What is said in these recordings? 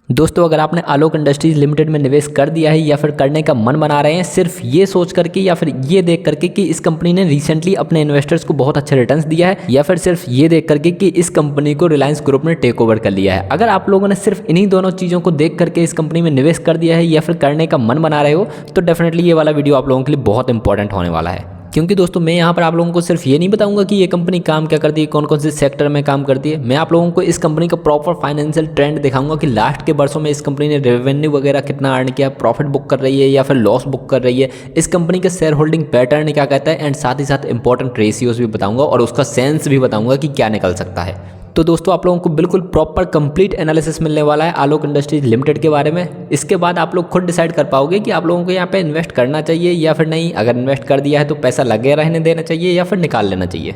दोस्तों, अगर आपने आलोक इंडस्ट्रीज लिमिटेड में निवेश कर दिया है या फिर करने का मन बना रहे हैं सिर्फ ये सोच करके या फिर ये देख करके कि इस कंपनी ने रिसेंटली अपने इन्वेस्टर्स को बहुत अच्छे रिटर्न्स दिया है, या फिर सिर्फ ये देख करके कि इस कंपनी को रिलायंस ग्रुप ने टेक ओवर कर लिया है, अगर आप लोगों ने सिर्फ इन्हीं दोनों चीज़ों को देख करके इस कंपनी में निवेश कर दिया है या फिर करने का मन बना रहे हो, तो डेफिनेटली ये वाला वीडियो आप लोगों के लिए बहुत इंपॉर्टेंट होने वाला है। क्योंकि दोस्तों, मैं यहाँ पर आप लोगों को सिर्फ ये नहीं बताऊंगा कि ये कंपनी काम क्या करती है, कौन कौन से सेक्टर में काम करती है, मैं आप लोगों को इस कंपनी का प्रॉपर फाइनेंशियल ट्रेंड दिखाऊंगा कि लास्ट के वर्षों में इस कंपनी ने रेवेन्यू वगैरह कितना अर्न किया, प्रॉफिट बुक कर रही है या फिर लॉस बुक कर रही है, इस कंपनी का शेयर होल्डिंग पैटर्न क्या कहता है, एंड साथ ही साथ इंपॉर्टेंट रेशियोज भी बताऊंगा और उसका सेंस भी बताऊंगा कि क्या निकल सकता है। तो दोस्तों, आप लोगों को बिल्कुल प्रॉपर कंप्लीट एनालिसिस मिलने वाला है आलोक इंडस्ट्रीज लिमिटेड के बारे में। इसके बाद आप लोग खुद डिसाइड कर पाओगे कि आप लोगों को यहाँ पे इन्वेस्ट करना चाहिए या फिर नहीं। अगर इन्वेस्ट कर दिया है तो पैसा लगे रहने देना चाहिए या फिर निकाल लेना चाहिए।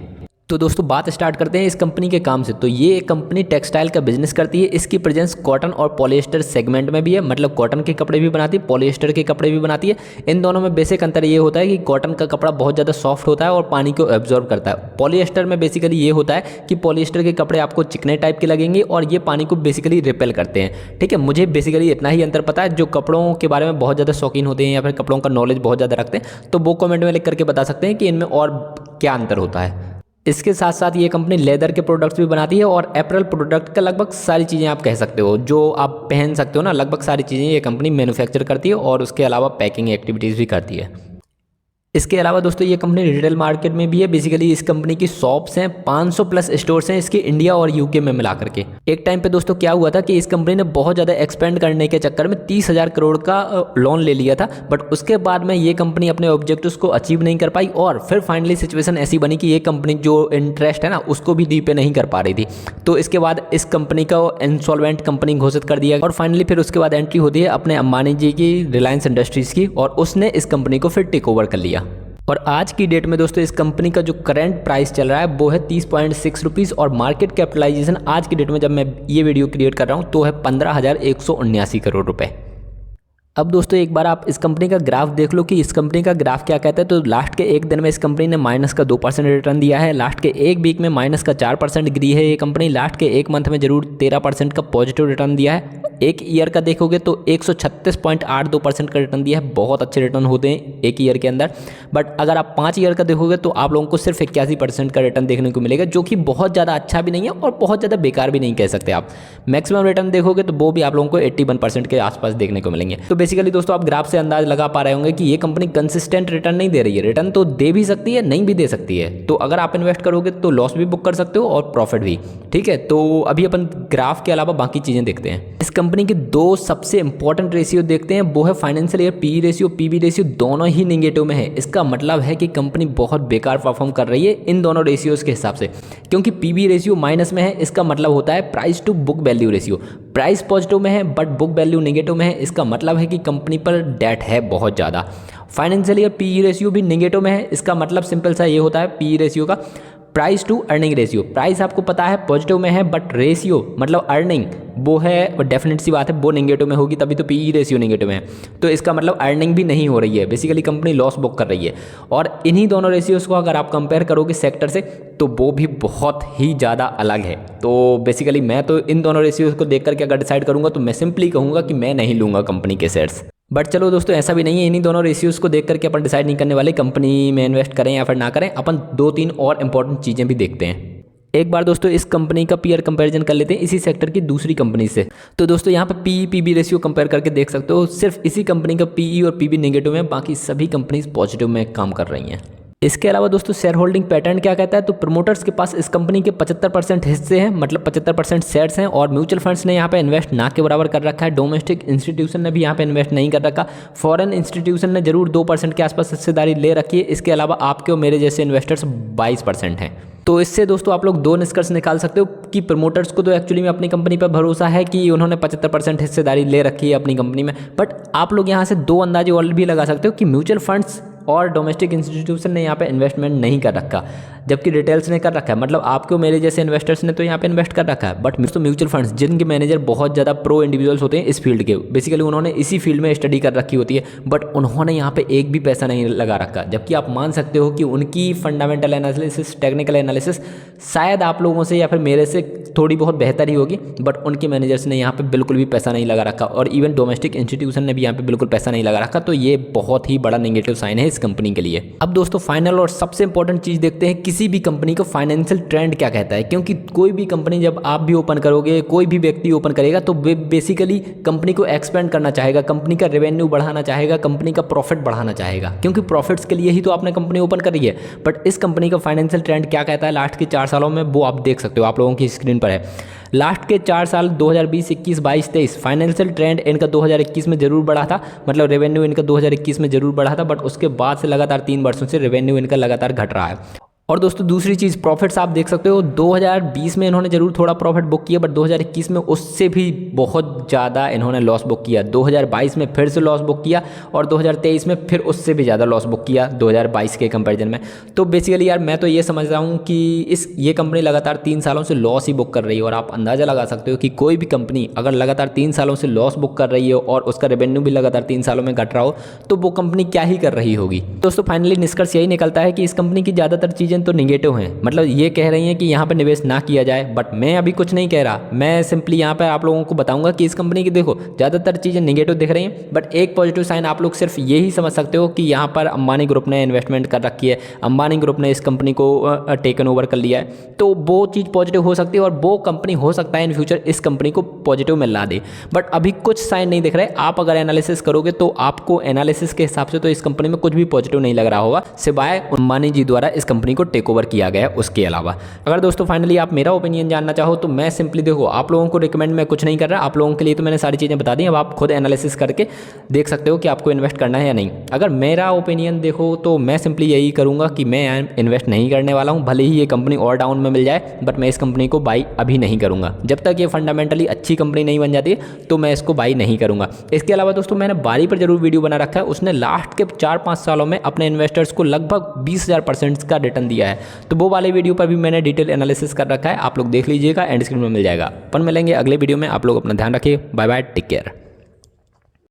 तो दोस्तों, बात स्टार्ट करते हैं इस कंपनी के काम से। तो ये कंपनी टेक्सटाइल का बिजनेस करती है। इसकी प्रेजेंस कॉटन और पॉलिएस्टर सेगमेंट में भी है, मतलब कॉटन के कपड़े भी बनाती है, पॉलिएस्टर के कपड़े भी बनाती है। इन दोनों में बेसिक अंतर ये होता है कि कॉटन का कपड़ा बहुत ज़्यादा सॉफ्ट होता है और पानी को एब्जॉर्ब करता है। पॉलिएस्टर में बेसिकली ये होता है कि पॉलिएस्टर के कपड़े आपको चिकने टाइप के लगेंगे और ये पानी को बेसिकली रिपेल करते हैं। ठीक है, मुझे बेसिकली इतना ही अंतर पता है। जो कपड़ों के बारे में बहुत ज़्यादा शौकीन होते हैं या फिर कपड़ों का नॉलेज बहुत ज़्यादा रखते हैं, तो वो कमेंट में लिख करके बता सकते हैं कि इनमें और क्या अंतर होता है। इसके साथ साथ ये कंपनी लेदर के प्रोडक्ट्स भी बनाती है और एप्रल प्रोडक्ट का लगभग सारी चीज़ें आप कह सकते हो जो आप पहन सकते हो ना, लगभग सारी चीज़ें ये कंपनी मैन्युफैक्चर करती है और उसके अलावा पैकिंग एक्टिविटीज़ भी करती है। इसके अलावा दोस्तों, ये कंपनी रिटेल मार्केट में भी है। बेसिकली इस कंपनी की शॉप्स हैं, 500 प्लस स्टोर्स हैं इसके इंडिया और यूके में मिला करके। एक टाइम पे दोस्तों क्या हुआ था कि इस कंपनी ने बहुत ज़्यादा एक्सपेंड करने के चक्कर में 30,000 करोड़ का लोन ले लिया था, बट उसके बाद में ये कंपनी अपने ऑब्जेक्टिव्स को अचीव नहीं कर पाई और फिर फाइनली सिचुएशन ऐसी बनी कि ये कंपनी जो इंटरेस्ट है ना उसको भी रीपे नहीं कर पा रही थी। तो इसके बाद इस कंपनी को इंसॉल्वेंट कंपनी घोषित कर दिया और फाइनली फिर उसके बाद एंट्री होती है अपने अंबानी जी की रिलायंस इंडस्ट्रीज़ की और उसने इस कंपनी को फिर टेक ओवर कर लिया। और आज की डेट में दोस्तों इस कंपनी का जो करंट प्राइस चल रहा है वो है 30.6 रुपीज़ और मार्केट कैपिटलाइजेशन आज की डेट में जब मैं ये वीडियो क्रिएट कर रहा हूँ तो है 15,179 करोड़ रुपए। अब दोस्तों, एक बार आप इस कंपनी का ग्राफ देख लो कि इस कंपनी का ग्राफ क्या कहता है। तो लास्ट के एक दिन में इस कंपनी ने माइनस का 2% रिटर्न दिया है, लास्ट के एक वीक में माइनस का 4% गिरी है ये कंपनी, लास्ट के एक मंथ में जरूर 13% का पॉजिटिव रिटर्न दिया है। एक ईयर का देखोगे तो 136.82% का रिटर्न दिया है। बहुत अच्छे रिटर्न होते हैं एक ईयर के अंदर। बट अगर आप 5 ईयर का देखोगे तो आप लोगों को सिर्फ 81% का रिटर्न देखने को मिलेगा, जो कि बहुत ज़्यादा अच्छा भी नहीं है और बहुत ज़्यादा बेकार भी नहीं कह सकते आप। मैक्सिमम रिटर्न देखोगे तो वो भी आप लोगों को 81% के आसपास देखने को मिलेंगे। तो बेसिकली दोस्तों, आप ग्राफ से अंदाज लगा पा रहे होंगे कि ये कंपनी कंसिस्टेंट रिटर्न नहीं दे रही है। रिटर्न तो दे भी सकती है, नहीं भी दे सकती है। तो अगर आप इन्वेस्ट करोगे तो लॉस भी बुक कर सकते हो और प्रॉफिट भी। ठीक है, तो अभी अपन ग्राफ के अलावा बाकी चीज़ें देखते हैं। इस कंपनी के दो सबसे इंपॉर्टेंट रेशियो देखते हैं, वो है financial year P ratio, PB ratio दोनों ही नेगेटिव में है। इसका मतलब है कि कंपनी बहुत बेकार परफॉर्म कर रही है इन दोनों रेशियोज के हिसाब से। क्योंकि पीबी रेशियो माइनस में है, इसका मतलब होता है price to book value ratio. Price positive में है बट बुक वैल्यू नेगेटिव में है, इसका मतलब है कि कंपनी पर डेट है बहुत ज़्यादा। फाइनेंशियल ईयर पी रेशियो भी नेगेटिव में है, इसका मतलब सिंपल सा ये होता है पी रेशियो का price to earning ratio. Price आपको पता है पॉजिटिव में है बट रेशियो मतलब अर्निंग वो है, डेफिनेट सी बात है वो नेगेटिव में होगी, तभी तो पीई रेशियो नेगेटिव में है। तो इसका मतलब अर्निंग भी नहीं हो रही है, बेसिकली कंपनी लॉस बुक कर रही है। और इन्हीं दोनों रेशियोज को अगर आप कंपेयर करोगे सेक्टर से तो वो भी बहुत ही ज़्यादा अलग है। तो बेसिकली मैं तो इन दोनों रेशियोज को देख करके अगर डिसाइड करूँगा तो मैं सिंपली कहूँगा कि मैं नहीं लूँगा कंपनी के शेयर्स। बट चलो दोस्तों, ऐसा भी नहीं है। इन्हीं दोनों रेशियोज़ को देख करके अपन डिसाइड नहीं करने वाले कंपनी में इन्वेस्ट करें या फिर ना करें। अपन 2-3 और इंपॉर्टेंट चीज़ें भी देखते हैं। एक बार दोस्तों इस कंपनी का पीयर कंपैरिजन कर लेते हैं इसी सेक्टर की दूसरी कंपनी से। तो दोस्तों यहाँ पे पीई पीबी रेशियो कंपेयर करके देख सकते हो, सिर्फ इसी कंपनी का पीई और पीबी नेगेटिव में, बाकी सभी कंपनीज पॉजिटिव में काम कर रही हैं। इसके अलावा दोस्तों शेयर होल्डिंग पैटर्न क्या कहता है, तो प्रमोटर्स के पास इस कंपनी के 75% हिस्से हैं, मतलब 75% शेयर्स हैं और म्यूचुअल फंड्स ने यहाँ पे इन्वेस्ट ना के बराबर कर रखा है। डोमेस्टिक इंस्टीट्यूशन ने भी यहाँ पे इन्वेस्ट नहीं कर रखा। फॉरेन इंस्टीट्यूशन ने जरूर 2% के आसपास हिस्सेदारी ले रखी है। इसके अलावा आपके और मेरे जैसे इन्वेस्टर्स 22% हैं। तो इससे दोस्तों आप लोग 2 निष्कर्ष निकाल सकते हो कि प्रमोटर्स को तो एक्चुअली में अपनी कंपनी पर भरोसा है कि उन्होंने 75% हिस्सेदारी ले रखी है अपनी कंपनी में। बट आप लोग यहाँ से 2 अंदाजे और भी लगा सकते हो कि म्यूचुअल फंड्स और डोमेस्टिक इंस्टीट्यूशन ने यहाँ पे इन्वेस्टमेंट नहीं कर रखा, जबकि रिटेल्स ने कर रखा है। मतलब आपको मेरे जैसे इन्वेस्टर्स ने तो यहाँ पे इन्वेस्ट कर रखा है। बट म्यूचुअल फंड्स जिनके मैनेजर बहुत ज़्यादा प्रो इंडिविजुअल्स होते हैं इस फील्ड के, बेसिकली उन्होंने इसी फील्ड में स्टडी कर रखी होती है, बट उन्होंने यहाँ पे एक भी पैसा नहीं लगा रखा। जबकि आप मान सकते हो कि उनकी फंडामेंटल एनालिसिस, टेक्निकल एनालिसिस शायद आप लोगों से या फिर मेरे से थोड़ी बहुत बेहतर ही होगी, बट उनके मैनेजर्स ने यहाँ पे बिल्कुल भी पैसा नहीं लगा रखा, और इवन डोमेस्टिक इंस्टीट्यूशन ने भी यहाँ पे बिल्कुल पैसा नहीं लगा रखा। तो ये बहुत ही बड़ा नेगेटिव साइन है इस कंपनी के लिए। अब दोस्तों फाइनल और सबसे इंपॉर्टेंट चीज़ देखते हैं, किसी भी कंपनी को फाइनेंशियल ट्रेंड क्या कहता है। क्योंकि कोई भी कंपनी जब आप भी ओपन करोगे, कोई भी व्यक्ति ओपन करेगा, तो बेसिकली कंपनी को एक्सपेंड करना चाहेगा, कंपनी का रेवेन्यू बढ़ाना चाहेगा, कंपनी का प्रॉफिट बढ़ाना चाहेगा, क्योंकि प्रॉफिट्स के लिए ही तो आपने कंपनी ओपन करी है। बट इस कंपनी का फाइनेंशियल ट्रेंड क्या कहता है लास्ट के 4 सालों में, वो आप देख सकते हो, आप लोगों की स्क्रीन पर है। लास्ट के 4 साल 2020, 21, 22, 23 फाइनेंशियल ट्रेंड इनका 2021 में जरूर बढ़ा था, मतलब रेवेन्यू इनका 2021 में जरूर बढ़ा था, बट उसके बाद से लगातार 3 वर्षों से रेवेन्यू इनका लगातार घट रहा है। और दोस्तों दूसरी चीज़, प्रॉफिट्स आप देख सकते हो, 2020 में इन्होंने जरूर थोड़ा प्रॉफिट बुक किया, बट 2021 में उससे भी बहुत ज़्यादा इन्होंने लॉस बुक किया। 2022 में फिर से लॉस बुक किया, और 2023 में फिर उससे भी ज़्यादा लॉस बुक किया 2022 के कंपैरिजन में। तो बेसिकली यार मैं तो ये समझ रहा हूँ कि ये कंपनी लगातार 3 सालों से लॉस ही बुक कर रही है। और आप अंदाज़ा लगा सकते हो कि कोई भी कंपनी अगर लगातार 3 सालों से लॉस बुक कर रही है और उसका रेवेन्यू भी लगातार 3 सालों में घट रहा हो, तो वो कंपनी क्या ही कर रही होगी। दोस्तों फाइनली निष्कर्ष यही निकलता है कि इस कंपनी की ज़्यादातर चीज़ें तो निगेटिव हैं, मतलब ये कह रही हैं कि यहाँ पे निवेश ना किया जाए, बट मैं अभी कुछ नहीं कह रहा। मैं सिंपली यहाँ पे आप लोगों को बताऊंगा कि इस कंपनी की देखो ज़्यादातर चीज़ें निगेटिव दिख रही हैं, बट एक पॉजिटिव साइन आप लोग सिर्फ यही समझ सकते हो कि यहाँ पर अंबानी ग्रुप ने इन्वेस्टमेंट कर रखी है, अंबानी ग्रुप ने इस कंपनी को टेकन ओवर कर लिया है। तो वो चीज़ पॉजिटिव हो सकती है, और वो कंपनी हो सकता है इन फ्यूचर इस कंपनी को पॉजिटिव में ला दे, बट अभी कुछ साइन नहीं दिख रहे। आप अगर एनालिसिस करोगे तो आपको एनालिसिस के हिसाब से तो इस कंपनी में कुछ भी पॉजिटिव नहीं लग रहा होगा, सिवाय अंबानी जी द्वारा इस कंपनी को टेक ओवर किया गया उसके अलावा। अगर दोस्तों फाइनली आप मेरा ओपिनियन जानना चाहो तो मैं सिंपली देखो आप लोगों को रिकमेंड मैं कुछ नहीं कर रहा, आप लोगों के लिए तो मैंने सारी चीज़ें बता दी। अब आप खुद एनालिसिस करके देख सकते हो कि आपको इन्वेस्ट करना है या नहीं। अगर मेरा ओपिनियन देखो तो मैं सिंपली यही करूंगा कि मैं इन्वेस्ट नहीं करने वाला हूं, भले ही ये कंपनी और डाउन में मिल जाए, बट मैं इस कंपनी को बाई अभी नहीं करूंगा। जब तक ये फंडामेंटली अच्छी कंपनी नहीं बन जाती है तो मैं इसको बाई नहीं करूंगा। इसके अलावा दोस्तों मैंने बारी पर जरूर वीडियो बना रखा है, उसने लास्ट के 4-5 सालों में अपने इन्वेस्टर्स को लगभग 20,000% का रिटर्न दिया है, तो वो वाले वीडियो पर भी मैंने डिटेल एनालिसिस कर रखा है, आप लोग देख लीजिएगा, एंड स्क्रीन में मिल जाएगा। अपन मिलेंगे अगले वीडियो में, आप लोग अपना ध्यान रखिए, बाय बाय, टेक केयर।